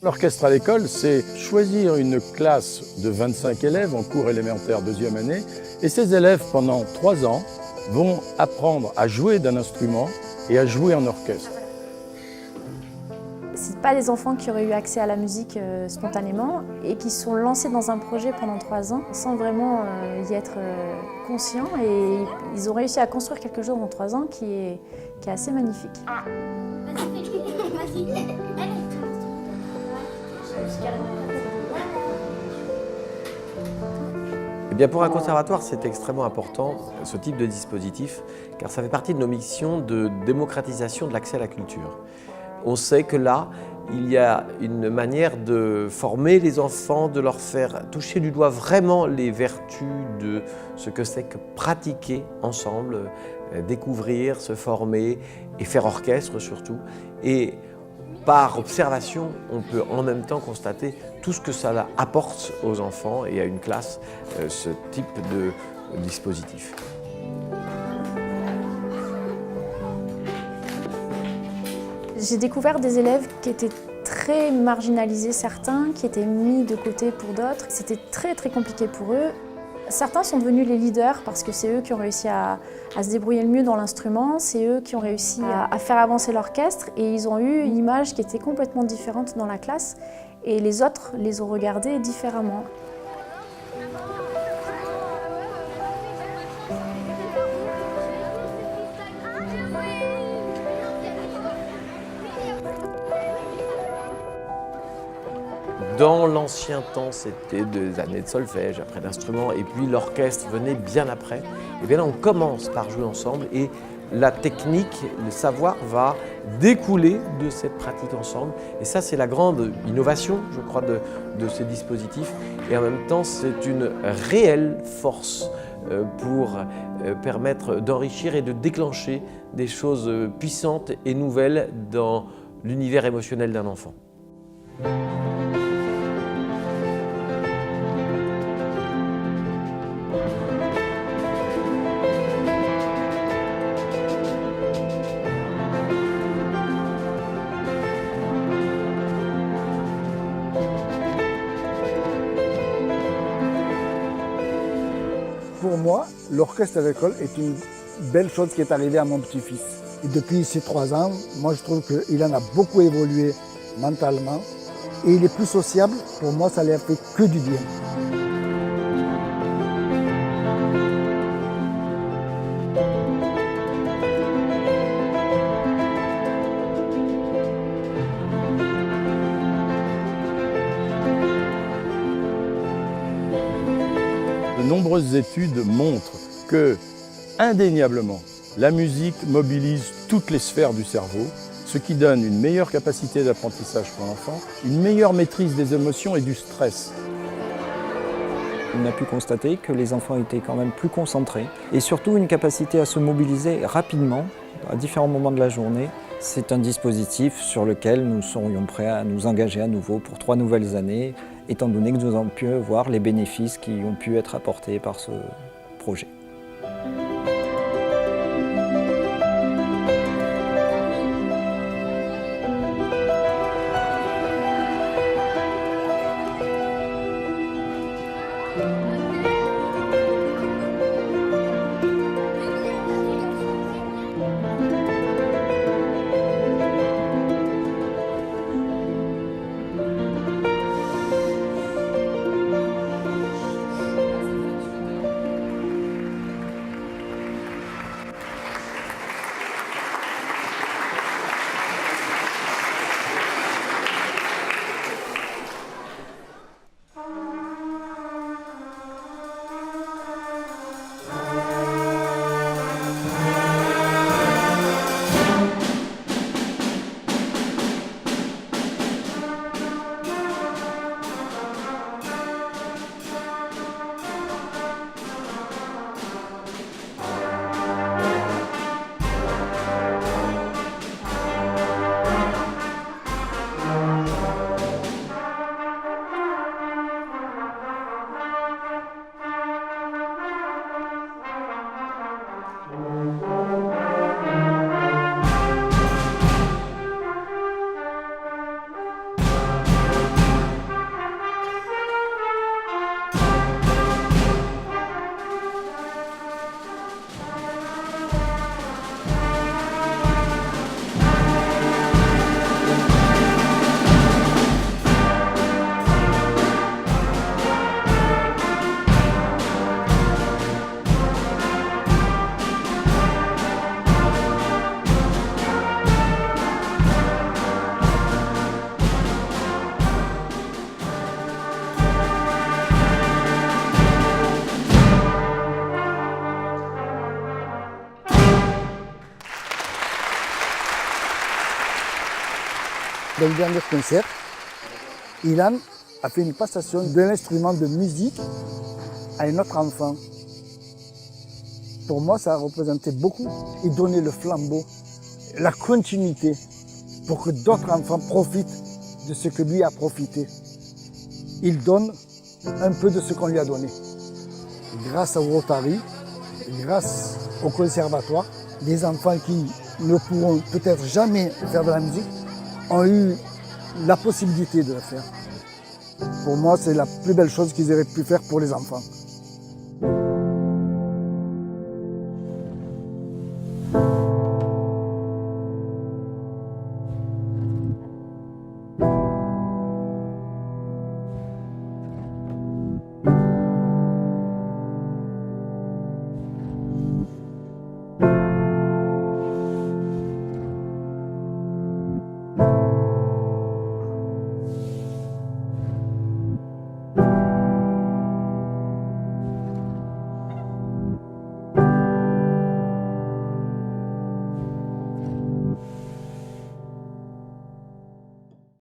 L'orchestre à l'école, c'est choisir une classe de 25 élèves en cours élémentaire deuxième année, et ces élèves, pendant 3 ans, vont apprendre à jouer d'un instrument et à jouer en orchestre. Ce n'est pas des enfants qui auraient eu accès à la musique spontanément et qui sont lancés dans un projet pendant 3 ans sans vraiment y être conscients, et ils ont réussi à construire quelque chose en 3 ans qui est assez magnifique. Eh bien, pour un conservatoire, c'est extrêmement important, ce type de dispositif, car ça fait partie de nos missions de démocratisation de l'accès à la culture. On sait que là, il y a une manière de former les enfants, de leur faire toucher du doigt vraiment les vertus de ce que c'est que pratiquer ensemble, découvrir, se former et faire orchestre surtout. Et par observation, on peut en même temps constater tout ce que ça apporte aux enfants et à une classe, ce type de dispositif. J'ai découvert des élèves qui étaient très marginalisés, certains, qui étaient mis de côté pour d'autres. C'était très compliqué pour eux. Certains sont devenus les leaders parce que c'est eux qui ont réussi à se débrouiller le mieux dans l'instrument, c'est eux qui ont réussi à faire avancer l'orchestre, et ils ont eu une image qui était complètement différente dans la classe, et les autres les ont regardés différemment. Dans l'ancien temps, c'était des années de solfège, après d'instruments, et puis l'orchestre venait bien après. Et bien là, on commence par jouer ensemble, et la technique, le savoir va découler de cette pratique ensemble. Et ça, c'est la grande innovation, je crois, de ces dispositifs. Et en même temps, c'est une réelle force pour permettre d'enrichir et de déclencher des choses puissantes et nouvelles dans l'univers émotionnel d'un enfant. Pour moi, l'orchestre à l'école est une belle chose qui est arrivée à mon petit-fils. Et depuis ces 3 ans, moi je trouve qu'il en a beaucoup évolué mentalement et il est plus sociable. Pour moi, ça lui a fait que du bien. De nombreuses études montrent que, indéniablement, la musique mobilise toutes les sphères du cerveau, ce qui donne une meilleure capacité d'apprentissage pour l'enfant, une meilleure maîtrise des émotions et du stress. On a pu constater que les enfants étaient quand même plus concentrés et surtout une capacité à se mobiliser rapidement à différents moments de la journée. C'est un dispositif sur lequel nous serions prêts à nous engager à nouveau pour 3 nouvelles années, étant donné que nous avons pu voir les bénéfices qui ont pu être apportés par ce projet. un dernier concert, Ilan a fait une passation de l'instrument de musique à un autre enfant. Pour moi, ça a représenté beaucoup. Il donnait le flambeau, la continuité, pour que d'autres enfants profitent de ce que lui a profité. Il donne un peu de ce qu'on lui a donné. Grâce au Rotary, grâce au conservatoire, des enfants qui ne pourront peut-être jamais faire de la musique ont eu la possibilité de le faire. Pour moi, c'est la plus belle chose qu'ils auraient pu faire pour les enfants.